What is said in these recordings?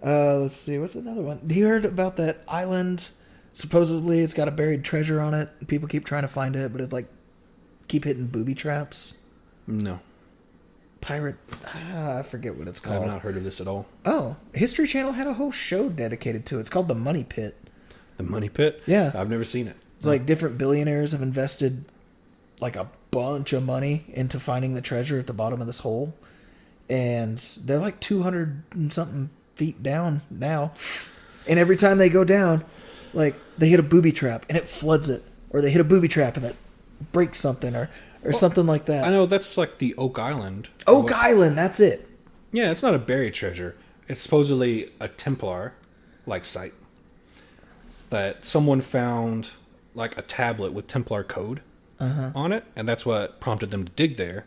Let's see. What's another one? Do you heard about that island? Supposedly, it's got a buried treasure on it. People keep trying to find it, but it's like keep hitting booby traps. No. Pirate. I forget what it's I have called. not heard of this at all. Oh, History Channel had a whole show dedicated to it. It's called The Money Pit. The Money Pit? Yeah. I've never seen it. It's like different billionaires have invested like a bunch of money into finding the treasure at the bottom of this hole. And they're like 200 and something feet down now. And every time they go down, like they hit a booby trap and it floods it. Or they hit a booby trap and it breaks something or something like that. I know that's like the Oak Island. Oak Island, that's it. Yeah, it's not a buried treasure. It's supposedly a Templar-like site. That someone found like a tablet with Templar code on it. And that's what prompted them to dig there.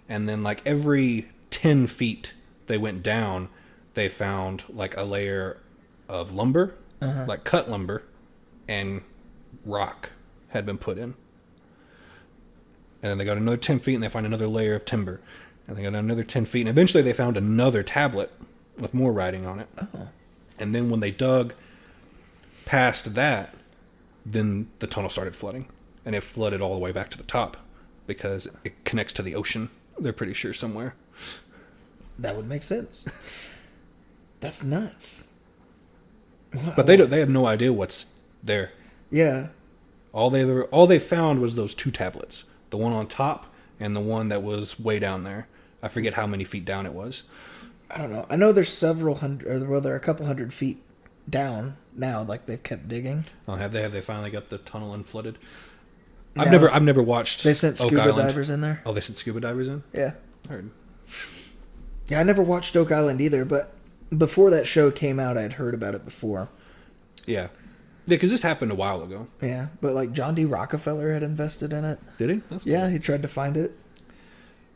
And then like every 10 feet they went down, they found like a layer of lumber, like cut lumber, and rock had been put in. And then they got another 10 feet and they find another layer of timber. And they got another 10 feet. And eventually they found another tablet with more writing on it. Oh. And then when they dug past that, then the tunnel started flooding. And it flooded all the way back to the top because it connects to the ocean. They're pretty sure somewhere. That would make sense. That's nuts. But they have no idea what's there. Yeah. All they found was those two tablets. The one on top and the one that was way down there. I forget how many feet down it was. I don't know. I know there's several hundred, or well, they're a couple hundred feet down now. Like they've kept digging. Oh, have they finally got the tunnel unflooded? No. I've never watched. They sent Oak scuba Island. divers in there. Oh, they sent scuba divers in? Yeah. I heard. Yeah, I never watched Oak Island either, but before that show came out, I had heard about it before. Yeah. Yeah, because this happened a while ago. Yeah, but like John D. Rockefeller had invested in it. Did he? That's cool. Yeah, he tried to find it.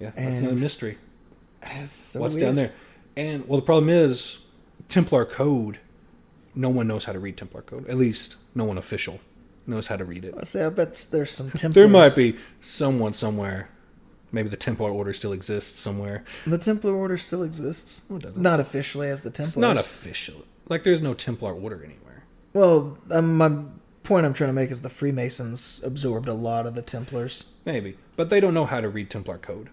Yeah, that's another mystery. It's so What's weird. down there? And, well, the problem is, Templar code, no one knows how to read Templar code. At least, no one official knows how to read it. I say, I bet there's some Templars. There might be someone somewhere. Maybe the Templar Order still exists somewhere. The Templar Order still exists. No, it doesn't. Not officially as the Templars. It's not official. Like, there's no Templar Order anywhere. Well, my point I'm trying to make is the Freemasons absorbed a lot of the Templars. Maybe. But they don't know how to read Templar code.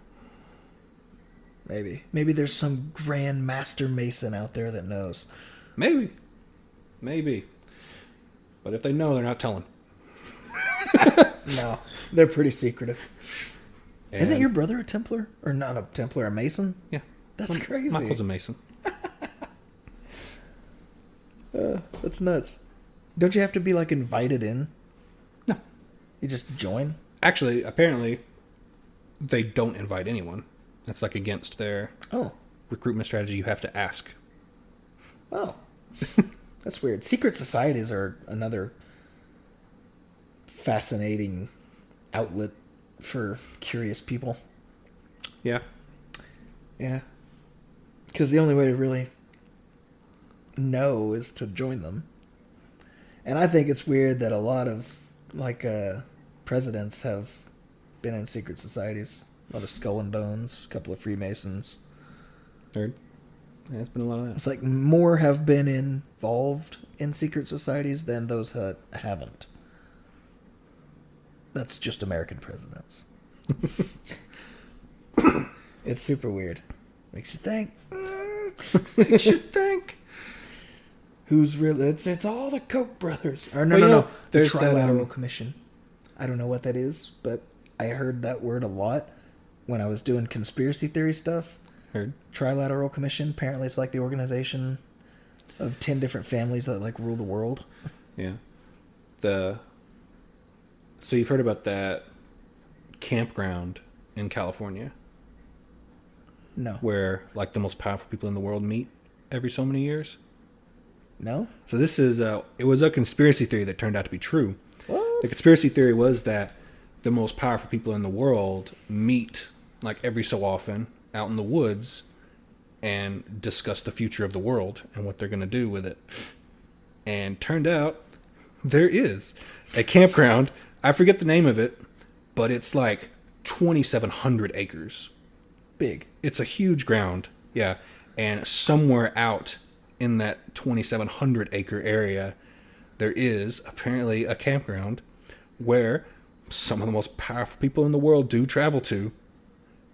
Maybe there's some Grand Master Mason out there that knows. Maybe. But if they know, they're not telling. No, they're pretty secretive. And Isn't your brother a Templar? Or not a Templar, a Mason? Yeah. That's crazy. Michael's a Mason. That's nuts. Don't you have to be like invited in? No. You just join? Actually, apparently, they don't invite anyone. That's like against their Oh. recruitment strategy. You have to ask. Oh. That's weird. Secret societies are another fascinating outlet for curious people. Yeah. Yeah. Because the only way to really know is to join them. And I think it's weird that a lot of like presidents have been in secret societies. A lot of Skull and Bones, a couple of Freemasons. Heard. Yeah, it's been a lot of that. It's like more have been involved in secret societies than those that haven't. That's just American presidents. It's super weird. Makes you think. Makes you think. Who's really? It's all the Koch brothers. Or no. The there's that, Trilateral Commission. I don't know what that is, but I heard that word a lot when I was doing conspiracy theory stuff. Heard. Trilateral Commission. Apparently, it's like the organization of 10 different families that like rule the world. Yeah. So you've heard about that campground in California No. where like the most powerful people in the world meet every so many years? No? So this is it was a conspiracy theory that turned out to be true. What? The conspiracy theory was that the most powerful people in the world meet like every so often out in the woods and discuss the future of the world and what they're going to do with it. And turned out there is a campground. I forget the name of it, but it's like 2,700 acres. Big. It's a huge ground. Yeah. And somewhere out in that 2,700 acre area, there is apparently a campground where some of the most powerful people in the world do travel to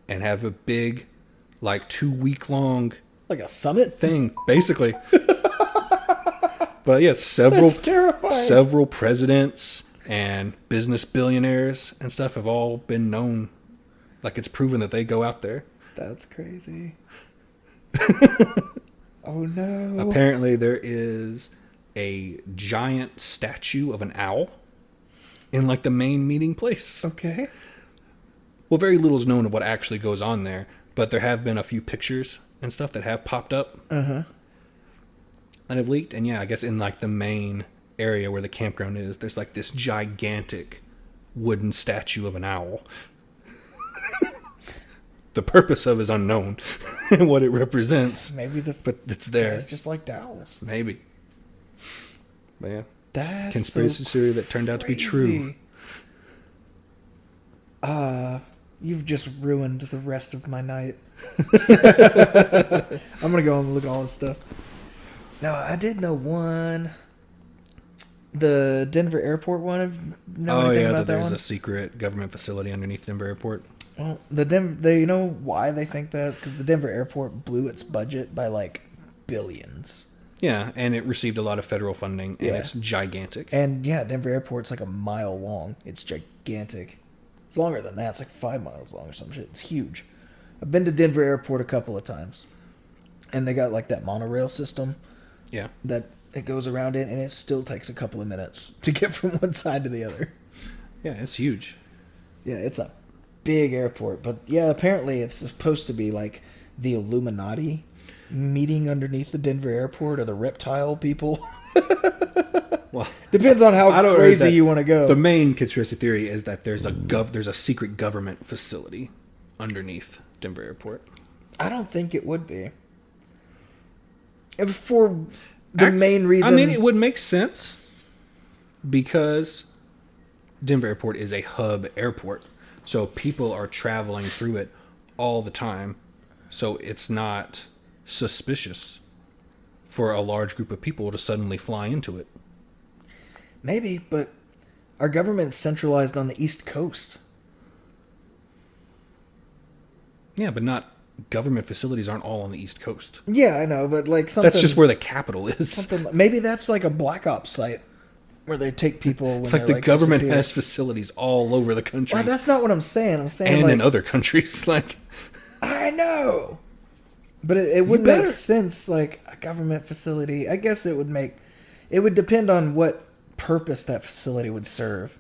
and have a big, like 2-week long, like a summit thing, basically. But yeah, several presidents and business billionaires and stuff have all been known. Like, it's proven that they go out there. That's crazy. Oh no. Apparently there is a giant statue of an owl in like the main meeting place. Okay. Well, very little is known of what actually goes on there, but there have been a few pictures and stuff that have popped up. Uh-huh. And have leaked. And yeah, I guess in like the main area where the campground is, there's like this gigantic wooden statue of an owl. The purpose of is unknown and what it represents. But it's there. It's just like owls. Maybe. But yeah. That's conspiracy theory that turned out to be true. You've just ruined the rest of my night. I'm gonna go and look at all this stuff. No, I did know one. The Denver airport one. Oh yeah, that there's a secret government facility underneath Denver airport. Well, you know why they think that? It's because the Denver airport blew its budget by like billions. Yeah, and it received a lot of federal funding, and it's gigantic. And yeah, Denver airport's like a mile long. It's gigantic. It's longer than that. It's like 5 miles long or some shit. It's huge. I've been to Denver airport a couple of times, and they got like that monorail system. Yeah. That it goes around it, and it still takes a couple of minutes to get from one side to the other. Yeah, it's huge. Yeah, it's a big airport. But yeah, apparently it's supposed to be like the Illuminati meeting underneath the Denver airport, or the reptile people. Well, depends on how crazy you want to go. The main conspiracy theory is that there's a secret government facility underneath Denver airport. I don't think it would be. For the main reason... I mean, it would make sense because Denver airport is a hub airport. So people are traveling through it all the time. So it's not suspicious for a large group of people to suddenly fly into it. Maybe, but our government's centralized on the East Coast. Yeah, but not... Government facilities aren't all on the East Coast. Yeah, I know, but like something... That's just where the capital is. Maybe that's like a Black Ops site where they take people when it's like the government has facilities all over the country. Well, that's not what I'm saying. I'm saying and like, in other countries. Like, I know. But it would make sense, like a government facility. I guess it would depend on what purpose that facility would serve.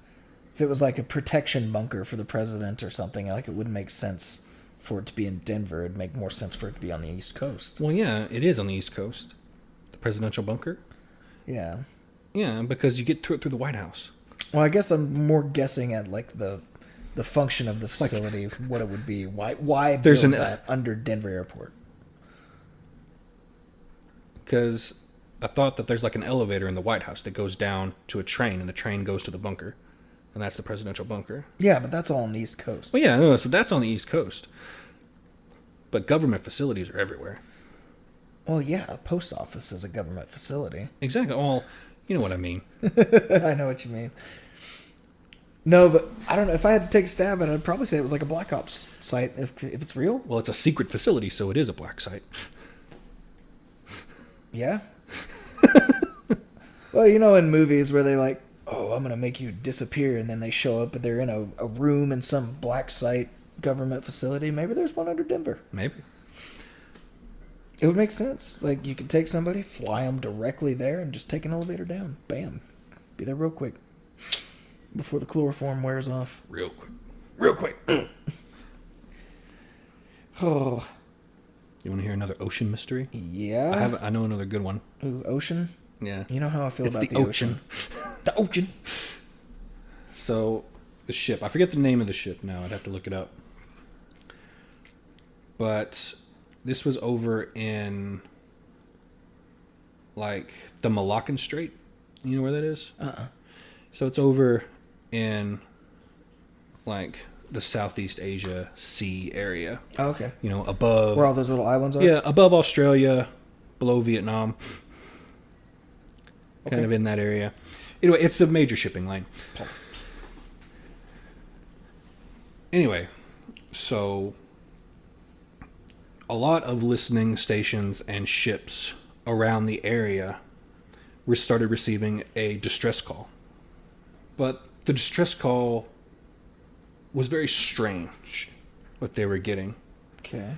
If it was like a protection bunker for the president or something, like it wouldn't make sense for it to be in Denver. It'd make more sense for it to be on the East Coast. Well, yeah, it is on the East Coast. The presidential bunker. Yeah. Yeah, because you get to it through the White House. Well, I guess I'm more guessing at like the function of the facility, like, what it would be. Why build that under Denver airport? Because I thought that there's like an elevator in the White House that goes down to a train, and the train goes to the bunker. And that's the presidential bunker. Yeah, but that's all on the East Coast. Well, yeah, no, so that's on the East Coast. But government facilities are everywhere. Well, yeah, a post office is a government facility. Exactly. Well, you know what I mean. I know what you mean. No, but I don't know. If I had to take a stab at it, I'd probably say it was like a Black Ops site, if it's real. Well, it's a secret facility, so it is a black site. Yeah. Well, you know in movies where they like, oh, I'm going to make you disappear, and then they show up and they're in a room in some black site government facility. Maybe there's one under Denver. Maybe. It would make sense. Like, you could take somebody, fly them directly there, and just take an elevator down. Bam. Be there real quick. Before the chloroform wears off. Real quick. Real quick. Oh. You want to hear another ocean mystery? Yeah. I know another good one. Ooh, ocean? Yeah. You know how I feel about the ocean. The ocean. So, the ship. I forget the name of the ship now. I'd have to look it up. But this was over in, like, the Malaccan Strait. You know where that is? So it's over in, like, the Southeast Asia Sea area. Oh, okay. You know, above... Where all those little islands are? Yeah, above Australia, below Vietnam. Kind of in that area. Anyway, it's a major shipping lane. Anyway, so a lot of listening stations and ships around the area started receiving a distress call. But the distress call was very strange, what they were getting. Okay.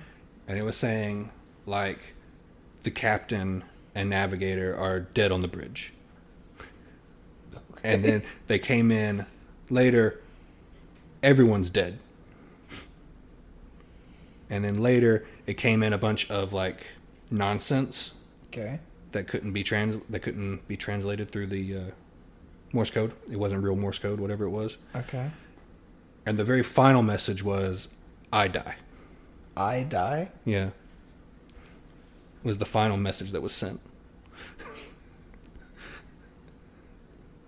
And it was saying, like, the captain and navigator are dead on the bridge. Okay. And then they came in later, everyone's dead. And then later, it came in a bunch of, like, nonsense. Okay. That couldn't be translated through the Morse code. It wasn't real Morse code, whatever it was. Okay. And the very final message was, I die. I die? Yeah. Was the final message that was sent.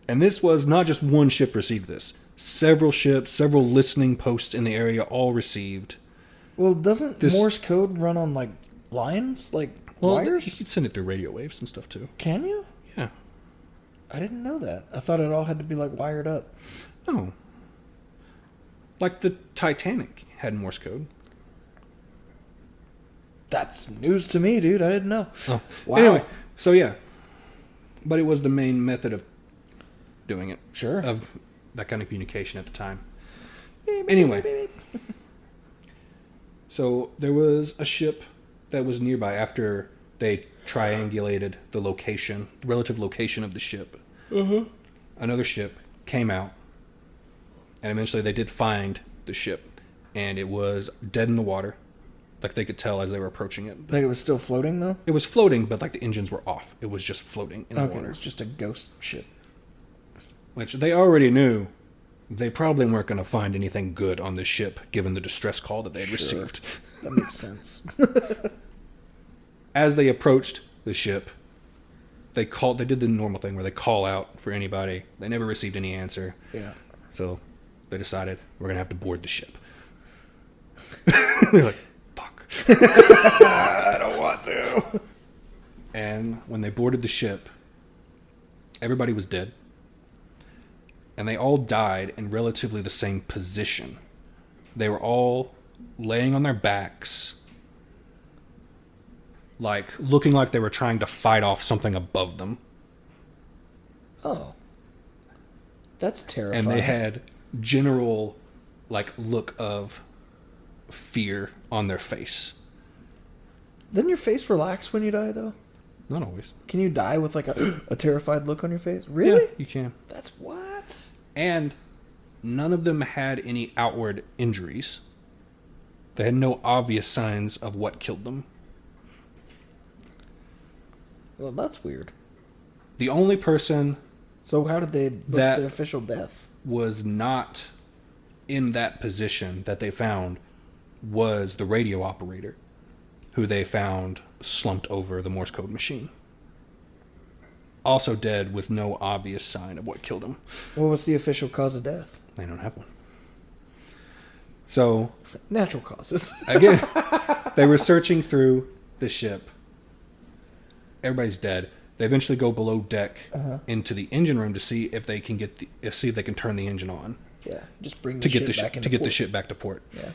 And this was not just one ship received this. Several ships, several listening posts in the area all received. Well, doesn't Morse code run on, like, lines? Like, wires? You could send it through radio waves and stuff, too. Can you? Yeah. I didn't know that. I thought it all had to be, like, wired up. No. Like the Titanic had Morse code. That's news to me, dude. I didn't know. Oh. Wow. Anyway, so yeah. But it was the main method of doing it. Sure. Of that kind of communication at the time. Anyway. So there was a ship that was nearby after they triangulated the location, the relative location of the ship. Mm-hmm. Another ship came out, and eventually they did find the ship, and it was dead in the water. Like they could tell as they were approaching it. Like it was still floating, though? It was floating, but like the engines were off. It was just floating in the water. It was just a ghost ship. Which they already knew they probably weren't going to find anything good on this ship, given the distress call that they had received. That makes sense. As they approached the ship, they did the normal thing where they call out for anybody. They never received any answer. Yeah. So they decided, we're going to have to board the ship. They're like, fuck. I don't want to. And when they boarded the ship, everybody was dead. And they all died in relatively the same position. They were all laying on their backs, like looking like they were trying to fight off something above them. Oh. That's terrifying. And they had general, like, look of fear on their face. Doesn't your face relax when you die, though? Not always. Can you die with, like, a terrified look on your face? Really? Yeah, you can. That's what? And none of them had any outward injuries. They had no obvious signs of what killed them. Well, that's weird. The only person... So how did they... What's their official death? Was not in that position that they found was the radio operator, who they found slumped over the Morse code machine. Also dead with no obvious sign of what killed him. What was the official cause of death? They don't have one. So... Natural causes. Again, they were searching through the ship. Everybody's dead. They eventually go below deck into the engine room to see if they can see if they can turn the engine on. Yeah, just bring the ship back into port. The ship back to port. Yeah.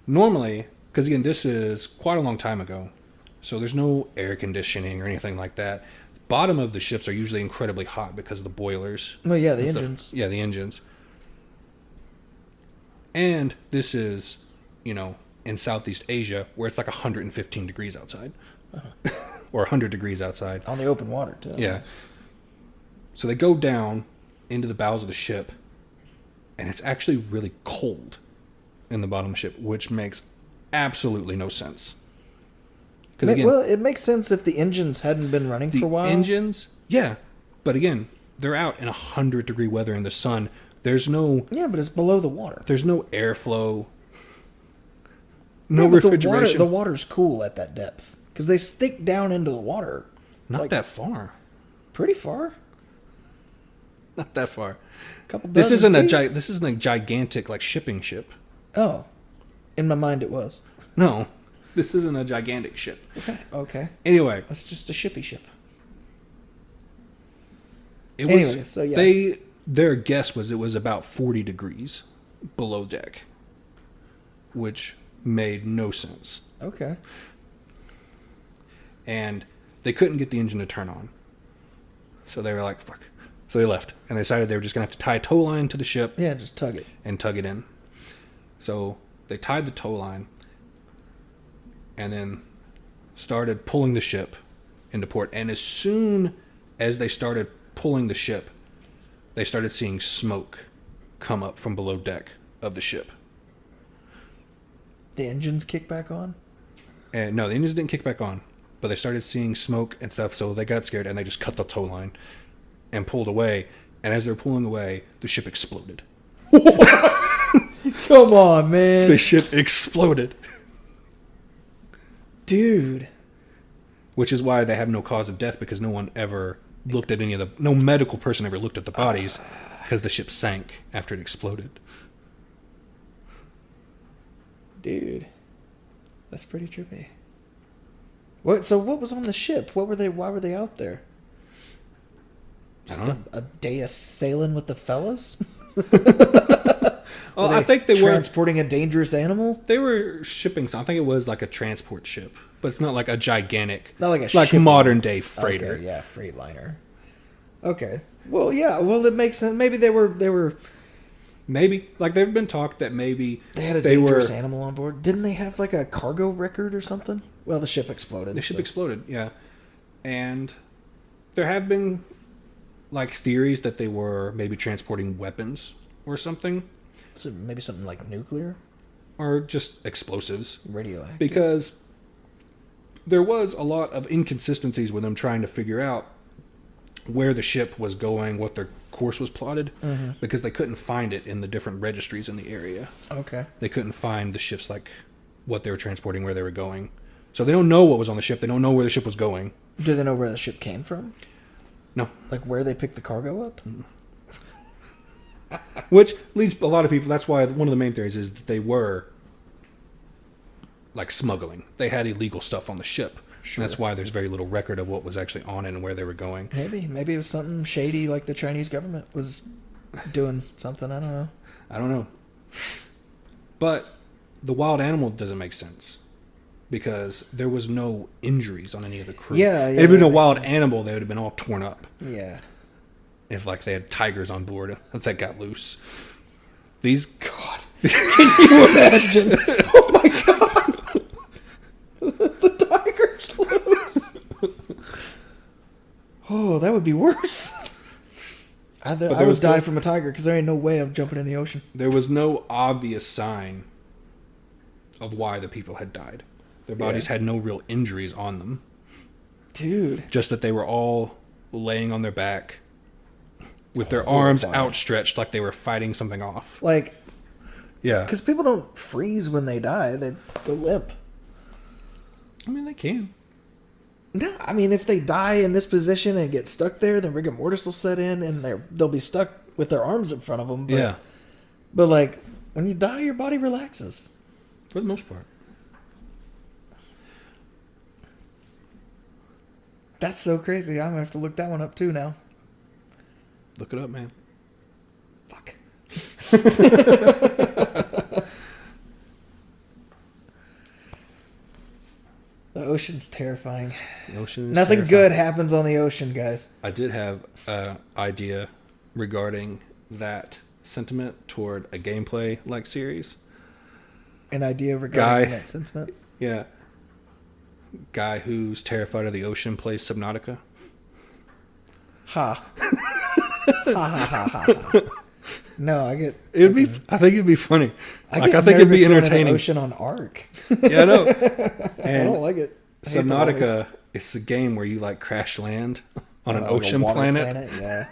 Normally, because again, this is quite a long time ago, so there's no air conditioning or anything like that. The bottom of the ships are usually incredibly hot because of the boilers. Well, yeah, the engines. Yeah, the engines. And this is, in Southeast Asia, where it's like 115 degrees outside. Or 100 degrees outside. On the open water, too. Yeah. So they go down into the bowels of the ship, and it's actually really cold in the bottom of the ship, which makes absolutely no sense. Well, it makes sense if the engines hadn't been running for a while. The engines, yeah. But again, they're out in 100-degree weather in the sun. There's no... Yeah, but it's below the water. There's no airflow. No refrigeration. The water's cool at that depth. Because they stick down into the water. Not that far. Pretty far. Not that far. This isn't a gigantic, like, shipping ship. Oh. In my mind it was. No. This isn't a gigantic ship. Okay. Anyway, That's just a shippy ship. it was. Anyway, so yeah. Their guess was it was about 40 degrees below deck, which made no sense. Okay. And they couldn't get the engine to turn on. So they were like, fuck. So they left. And they decided they were just going to have to tie a tow line to the ship. Yeah, just tug it. And tug it in. So they tied the tow line and then started pulling the ship into port. And as soon as they started pulling the ship, they started seeing smoke come up from below deck of the ship. The engines kick back on? And no, the engines didn't kick back on. But they started seeing smoke and stuff, so they got scared and they just cut the tow line and pulled away. And as they were pulling away, the ship exploded. Come on, man. The ship exploded. Dude. Which is why they have no cause of death, because no one ever looked at no medical person ever looked at the bodies, because the ship sank after it exploded. Dude. That's pretty trippy. So what was on the ship? Why were they out there? Just a day of sailing with the fellas? Well, I think they were transporting a dangerous animal. They were shipping something. I think it was like a transport ship, but it's not like a gigantic, not like like modern day freighter. Okay, yeah, freightliner. Okay. Well, yeah. Well, that makes sense. Maybe they were. Maybe like they've been talked that maybe they had a dangerous animal on board. Didn't they have like a cargo record or something? Well, the ship exploded. The ship exploded, yeah. And there have been like theories that they were maybe transporting weapons or something. So maybe something like nuclear? Or just explosives. Radioactive. Because there was a lot of inconsistencies with them trying to figure out where the ship was going, what their course was plotted, because they couldn't find it in the different registries in the area. Okay. They couldn't find the ships, like what they were transporting, where they were going. So they don't know what was on the ship. They don't know where the ship was going. Do they know where the ship came from? No. Like where they picked the cargo up? Which leads a lot of people, that's why one of the main theories is that they were like smuggling. They had illegal stuff on the ship. Sure. And that's why there's very little record of what was actually on it and where they were going. Maybe it was something shady, like the Chinese government was doing something. I don't know. But the wild animal doesn't make sense because there was no injuries on any of the crew. Yeah. If it had been a wild animal, they would have been all torn up. Yeah. If like they had tigers on board that got loose. These God. Can you imagine? Oh my God. The tigers loose. Oh, that would be worse. I would die from a tiger because there ain't no way I'm jumping in the ocean. There was no obvious sign of why the people had died. Their bodies had no real injuries on them. Dude. Just that they were all laying on their back with their arms outstretched like they were fighting something off. Like, yeah. Because people don't freeze when they die. They go limp. I mean, they can. No, I mean, if they die in this position and get stuck there, then rigor mortis will set in and they'll be stuck with their arms in front of them. But, yeah. But, like, when you die, your body relaxes. For the most part. That's so crazy. I'm going to have to look that one up, too, now. Look it up, man. Fuck. The ocean's terrifying. The ocean is Nothing terrifying. good happens on the ocean, guys. I did have an idea regarding that sentiment toward a gameplay-like series. An idea regarding that sentiment? Yeah. Guy who's terrified of the ocean plays Subnautica. Ha. Ha ha ha ha. No, I get. It'd be. I think it'd be funny. I think it'd be entertaining. Ocean on Ark. Yeah, I know. And I don't like it. Subnautica. It's a game where you like crash land on an ocean planet. Yeah.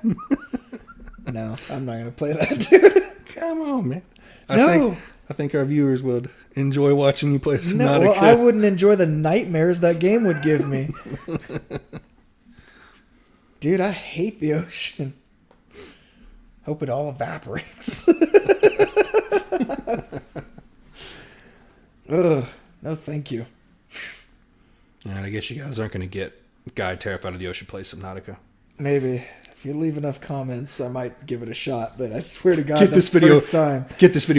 No, I'm not gonna play that, dude. Come on, man. No. I think our viewers would enjoy watching you play Subnautica. No, well, I wouldn't enjoy the nightmares that game would give me. Dude, I hate the ocean. Hope it all evaporates. Ugh, no thank you. And I guess you guys aren't going to get Guy terrified of the ocean play Subnautica. Maybe. If you leave enough comments, I might give it a shot. But I swear to God, Get this video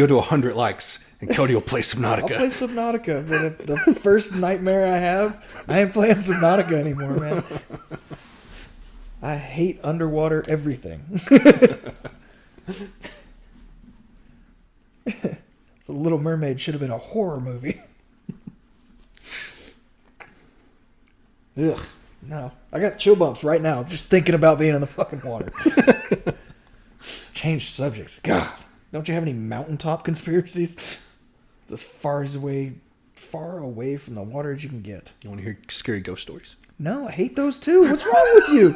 to 100 likes, and Cody will play Subnautica. I'll play Subnautica, but if the first nightmare I have, I ain't playing Subnautica anymore, man. I hate underwater everything. The Little Mermaid should have been a horror movie. Ugh. No. I got chill bumps right now just thinking about being in the fucking water. Change subjects. God. Don't you have any mountaintop conspiracies? It's as far away from the water as you can get. You want to hear scary ghost stories? No, I hate those too. What's wrong with you?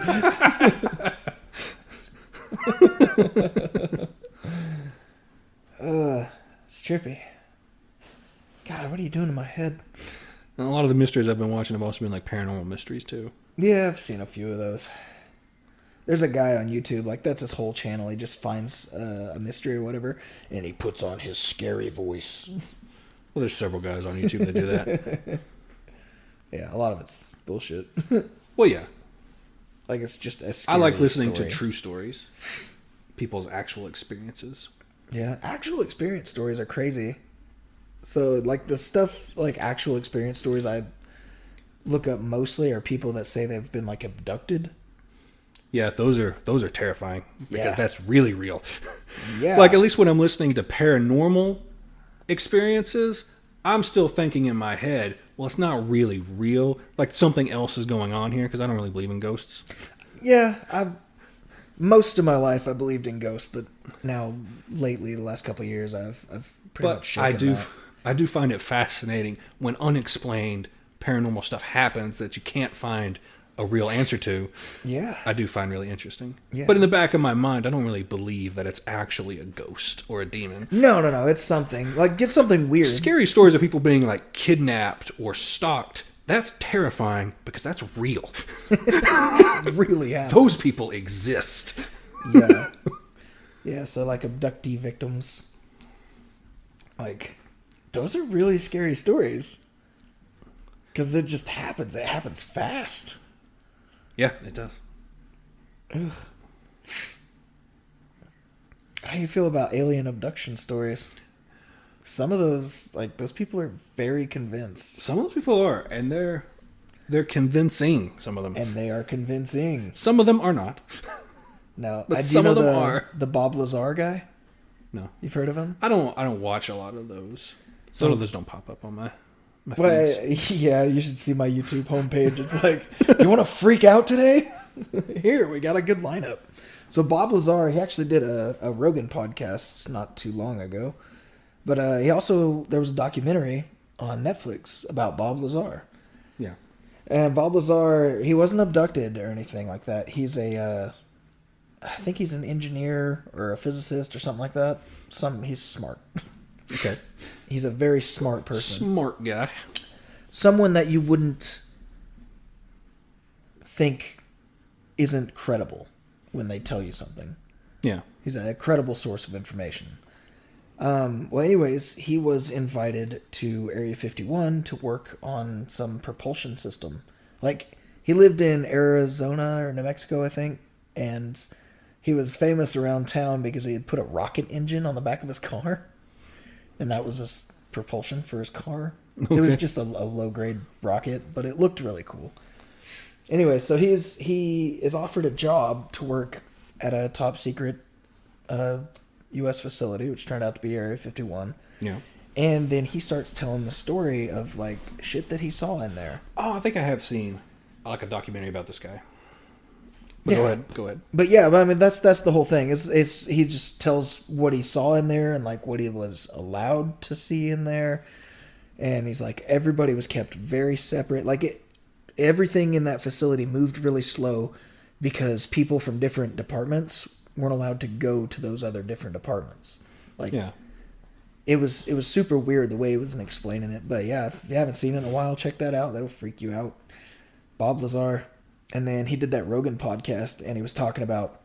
It's trippy. God, what are you doing to my head? And a lot of the mysteries I've been watching have also been like paranormal mysteries too. Yeah, I've seen a few of those. There's a guy on YouTube, like that's his whole channel. He just finds a mystery or whatever, and he puts on his scary voice. Well, there's several guys on YouTube that do that. Yeah, a lot of it's bullshit. Well, yeah. Like it's just a I like listening to true stories. People's actual experiences. Yeah, actual experience stories are crazy. So, like, the stuff, like, actual experience stories I look up mostly are people that say they've been, like, abducted. Yeah, those are terrifying because that's really real. Yeah. Like, at least when I'm listening to paranormal experiences, I'm still thinking in my head, well, it's not really real. Like, something else is going on here because I don't really believe in ghosts. Yeah, most of my life I believed in ghosts, but now, lately, the last couple of years, I've pretty much shaken that. I do find it fascinating when unexplained paranormal stuff happens that you can't find a real answer to. Yeah. I do find really interesting. Yeah. But in the back of my mind, I don't really believe that it's actually a ghost or a demon. No. It's something. Like, get something weird. Scary stories of people being, like, kidnapped or stalked. That's terrifying because that's real. It really happens. Those people exist. Yeah. Yeah, so, like, abductee victims. Like, those are really scary stories. Because it just happens. It happens fast. Yeah, it does. Ugh. How do you feel about alien abduction stories? Some of those, like, those people are very convinced. Some of those people are, and they're convincing, some of them. And they are convincing. Some of them are not. No, but some of them are. The Bob Lazar guy? No. You've heard of him? I don't watch a lot of those. So, none of those don't pop up on my well, yeah, you should see my YouTube homepage. It's like, you want to freak out today? Here, we got a good lineup. So Bob Lazar, he actually did a Rogan podcast not too long ago. But there was a documentary on Netflix about Bob Lazar. Yeah. And Bob Lazar, he wasn't abducted or anything like that. He's I think he's an engineer or a physicist or something like that. He's smart. Okay. He's a very smart person. Smart guy. Someone that you wouldn't think isn't credible when they tell you something. Yeah. He's a credible source of information. Well, anyways, he was invited to Area 51 to work on some propulsion system. Like, he lived in Arizona or New Mexico, I think, and he was famous around town because he had put a rocket engine on the back of his car. And that was his propulsion for his car. Okay. It was just a low-grade rocket, but it looked really cool. Anyway, so he is offered a job to work at a top-secret U.S. facility, which turned out to be Area 51. Yeah. And then he starts telling the story of, like, shit that he saw in there. Oh, I think I have seen, like, a documentary about this guy. But yeah. Go ahead. But yeah, I mean, that's the whole thing. It's he just tells what he saw in there and, like, what he was allowed to see in there. And he's like, everybody was kept very separate. Like, everything in that facility moved really slow because people from different departments weren't allowed to go to those other different departments. Like, yeah. It was super weird the way he was explaining it. But yeah, if you haven't seen it in a while, check that out. That'll freak you out. Bob Lazar. And then he did that Rogan podcast, and he was talking about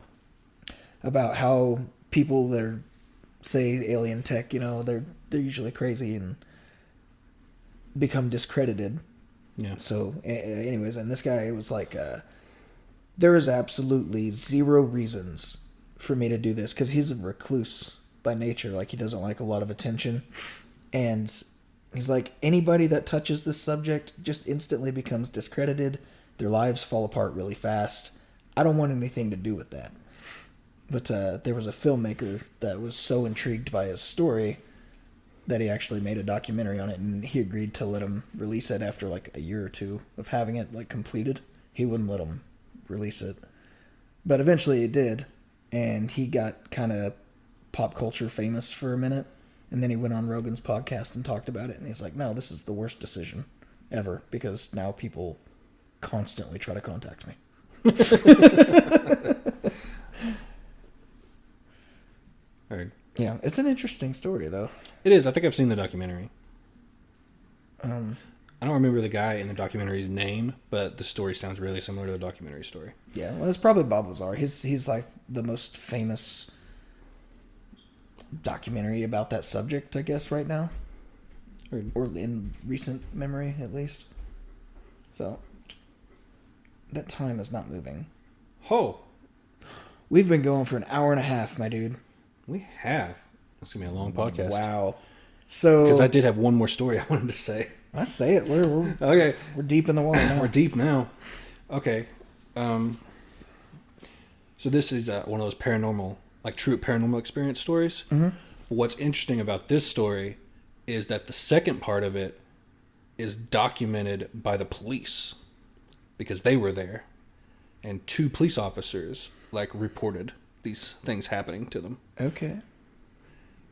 how people that say alien tech, you know, they're usually crazy and become discredited Yeah. So, anyways, and this guy was like, there is absolutely zero reasons for me to do this because he's a recluse by nature. Like, he doesn't like a lot of attention. And he's like, anybody that touches this subject just instantly becomes discredited. Their lives fall apart really fast. I don't want anything to do with that. But there was a filmmaker that was so intrigued by his story that he actually made a documentary on it, and he agreed to let him release it after like a year or two of having it like completed. He wouldn't let him release it. But eventually it did, and he got kind of pop culture famous for a minute, and then he went on Rogan's podcast and talked about it, and he's like, no, this is the worst decision ever, because now people constantly try to contact me. Heard. Yeah, it's an interesting story, though. It is. I think I've seen the documentary. I don't remember the guy in the documentary's name, but the story sounds really similar to the documentary story. Yeah, well, it's probably Bob Lazar. He's like the most famous documentary about that subject, I guess, right now. Or in recent memory, at least. So, that time is not moving. Oh. We've been going for an hour and a half, my dude. We have. That's going to be a long podcast. Wow. So, because I did have one more story I wanted to say. I say it. We're okay. We're deep in the water now. We're deep now. Okay. So this is one of those paranormal, like true paranormal experience stories. Mm-hmm. What's interesting about this story is that the second part of it is documented by the police because they were there, and 2 police officers like reported these things happening to them. Okay.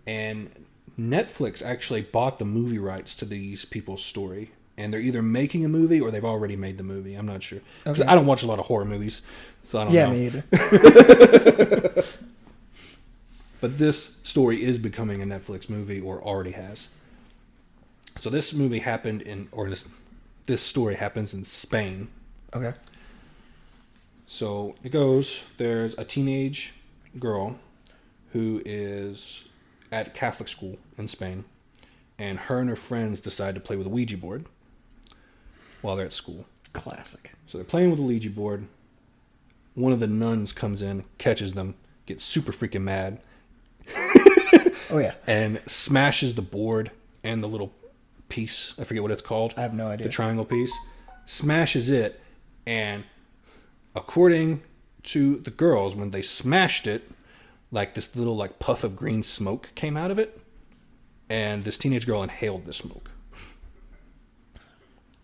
And Netflix actually bought the movie rights to these people's story, and they're either making a movie or they've already made the movie. I'm not sure. Because I don't watch a lot of horror movies, so I don't know. Yeah, me either. But this story is becoming a Netflix movie, or already has. So this movie happened this story happens in Spain. Okay. So it goes, there's a teenage girl who is at Catholic school in Spain, and her and her friends decide to play with a Ouija board while they're at school. Classic. So they're playing with a Ouija board. One of the nuns comes in, catches them, gets super freaking mad. Oh, yeah. And smashes the board and the little piece. I forget what it's called. I have no idea. The triangle piece. Smashes it, and according to the girls, when they smashed it, like this little like puff of green smoke came out of it, and this teenage girl inhaled the smoke.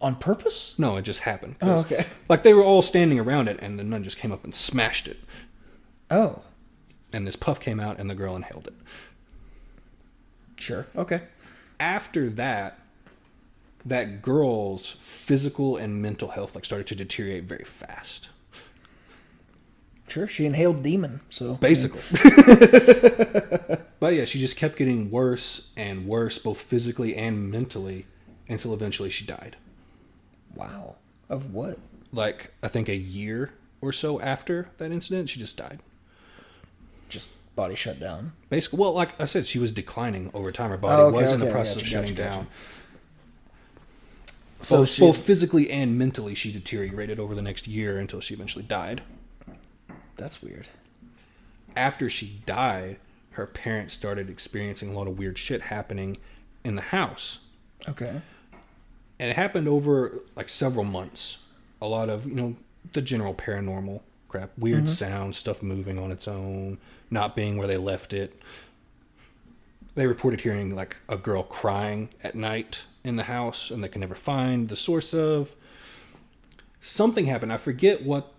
On purpose? No, it just happened. Oh, okay. Like they were all standing around it, and the nun just came up and smashed it. Oh. And this puff came out, and the girl inhaled it. Sure. Okay. After that, that girl's physical and mental health like started to deteriorate very fast. Sure, she inhaled demon, so... Basically. But yeah, she just kept getting worse and worse, both physically and mentally, until eventually she died. Wow. Of what? Like, I think a year or so after that incident, she just died. Just body shut down. Basically, well, like I said, she was declining over time. Her body was in the process of shutting down. So both physically and mentally, she deteriorated over the next year until she eventually died. That's weird. After she died, her parents started experiencing a lot of weird shit happening in the house. Okay. And it happened over like several months. A lot of, the general paranormal crap. Weird sounds, stuff moving on its own, not being where they left it. They reported hearing like a girl crying at night in the house, and they could never find the source of. Something happened. I forget what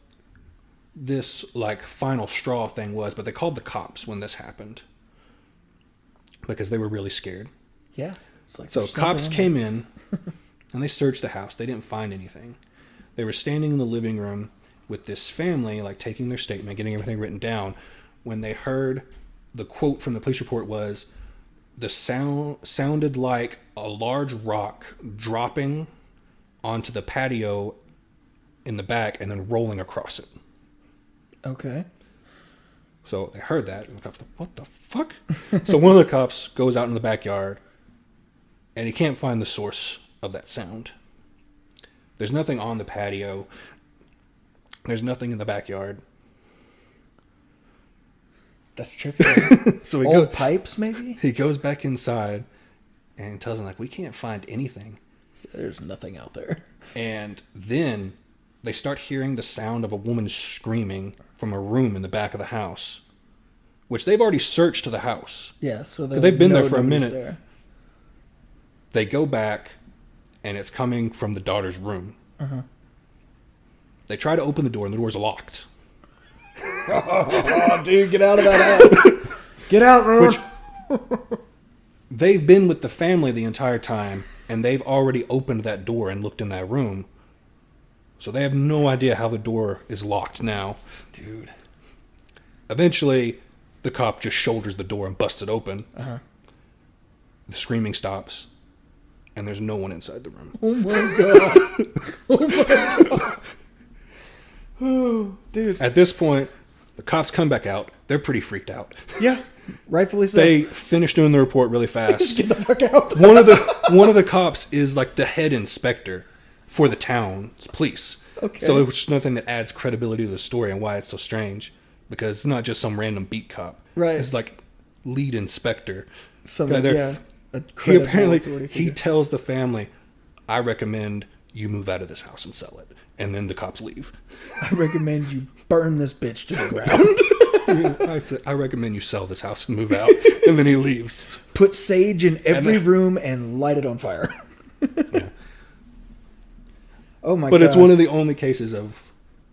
this like final straw thing was, but they called the cops when this happened because they were really scared. Yeah. It's like so cops came in and they searched the house. They didn't find anything. They were standing in the living room with this family, like taking their statement, getting everything written down, when they heard the quote from the police report was, the sound sounded like a large rock dropping onto the patio in the back and then rolling across it. Okay. So they heard that, and the cops like, what the fuck? So one of the cops goes out in the backyard, and he can't find the source of that sound. There's nothing on the patio. There's nothing in the backyard. That's trippy. So Old pipes, maybe? he goes back inside and tells them, like, we can't find anything. There's nothing out there. And then they start hearing the sound of a woman screaming from a room in the back of the house, which they've already searched the house. Yeah, so they've been there for a minute. There. They go back, and it's coming from the daughter's room. Uh-huh. They try to open the door, and the door's locked. Oh, dude, get out of that house. Get out, man. Which, they've been with the family the entire time, and they've already opened that door and looked in that room. So they have no idea how the door is locked now. Dude. Eventually, the cop just shoulders the door and busts it open. Uh-huh. The screaming stops, and there's no one inside the room. Oh my god. Oh my god. Oh, dude. At this point, the cops come back out. They're pretty freaked out. Yeah, rightfully so. They finish doing the report really fast. Just get the fuck out. One of the cops is like the head inspector for the town's police. Okay. So it's nothing that adds credibility to the story and why it's so strange. Because it's not just some random beat cop. Right. It's like lead inspector. Something, yeah. He apparently, he tells the family, I recommend you move out of this house and sell it. And then the cops leave. I recommend you burn this bitch to the ground. I recommend you sell this house and move out. And then he leaves. Put sage in every room and light it on fire. Yeah. Oh my god. But it's one of the only cases of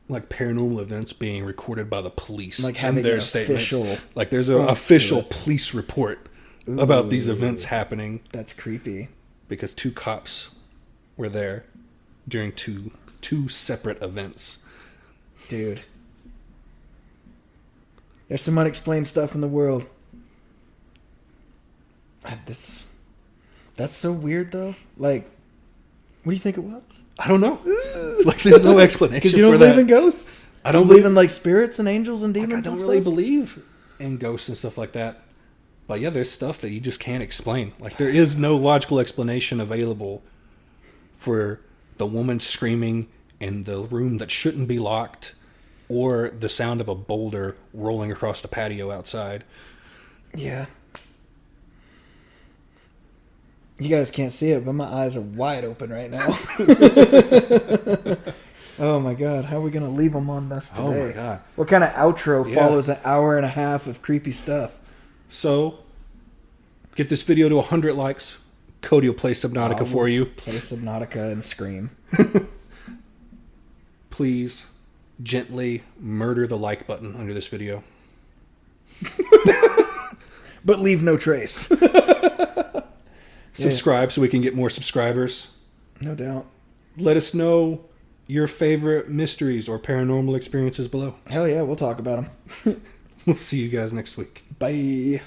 like paranormal events being recorded by the police. Like having their an statements. official... Like there's an official police report about these events happening. That's creepy. Because 2 cops were there during two separate events. Dude. There's some unexplained stuff in the world. That's so weird, though. Like, what do you think it was? I don't know. Like, there's no explanation Because you don't for believe that. in ghosts? I don't believe in, like, spirits and angels and demons I don't and really stuff? believe in ghosts and stuff like that. But yeah, there's stuff that you just can't explain. Like, there is no logical explanation available for the woman screaming in the room that shouldn't be locked, or the sound of a boulder rolling across the patio outside. Yeah. You guys can't see it, but my eyes are wide open right now. Oh my god, how are we going to leave them on this today? Oh my god. What kind of outro follows an hour and a half of creepy stuff? So, get this video to 100 likes. Cody will play Subnautica for you. Play Subnautica and scream. Please gently murder the like button under this video. But leave no trace. Subscribe so we can get more subscribers. No doubt. Let us know your favorite mysteries or paranormal experiences below. Hell yeah, we'll talk about them. We'll see you guys next week. Bye.